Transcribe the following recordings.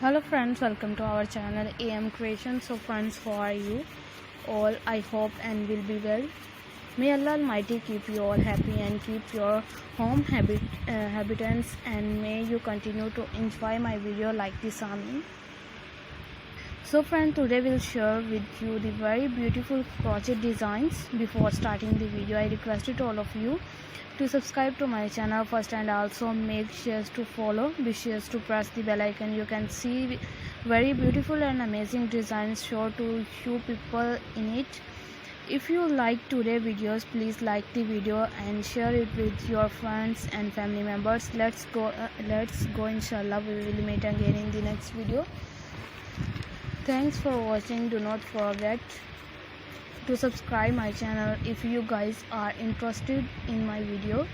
Hello friends, welcome to our channel AM Creation. So friends, how are you all? I hope and will be well. May Allah Almighty keep you all happy and keep your home habitants, and may you continue to enjoy my video like this. Amin. So friends, today we'll share with you the very beautiful crochet designs. Before starting the video, I requested all of you to subscribe to my channel first, and also make sure to follow, be sure to press the bell icon. You can see very beautiful and amazing designs show to you people in it. If you like today videos, please like the video and share it with your friends and family members. Let's go inshallah. We will meet again in the next video. Thanks for watching. Do not forget to subscribe my channel. If you guys are interested in my video,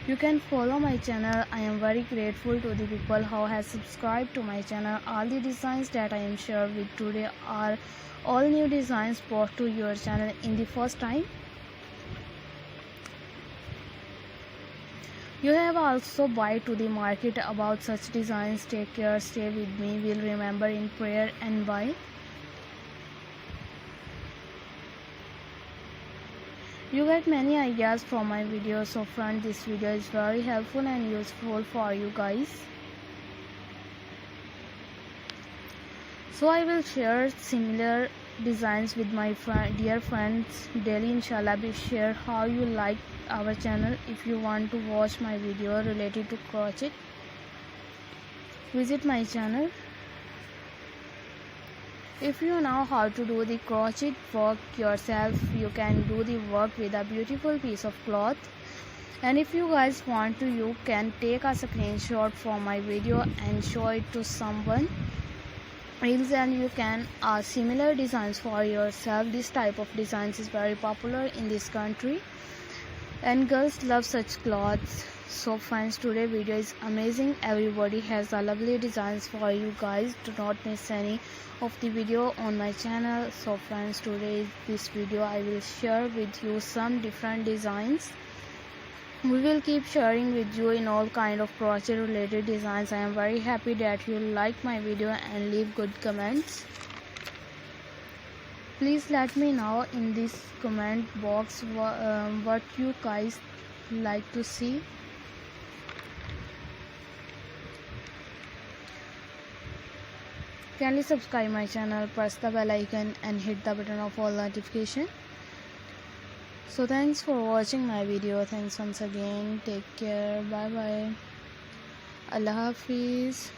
you can follow my channel. I am very grateful to the people who has subscribed to my channel. All the designs that I am sharing with today are all new designs brought to your channel in the first time. You have also buy to the market about such designs. Take care, stay with me, will remember in prayer and buy. You get many ideas from my videos, so friend, this video is very helpful and useful for you guys. So I will share similar designs with my dear friends daily, inshallah. Be share how you like our channel. If you want to watch my video related to crochet, visit my channel. If you know how to do the crochet work yourself, you can do the work with a beautiful piece of cloth. And if you guys want to, you can take a screenshot from my video and show it to someone else, and you can similar designs for yourself. This type of designs is very popular in this country and girls love such clothes. So friends, today video is amazing. Everybody has a lovely designs for you guys. Do not miss any of the video on my channel. So friends, today this video I will share with you some different designs. We will keep sharing with you in all kind of crochet related designs. I am very happy that you like my video and leave good comments. Please let me know in this comment box what you guys like to see. Kindly subscribe my channel, press the bell icon and hit the button of all notification. So thanks for watching my video. Thanks once again. Take care. Bye bye. Allah Hafiz.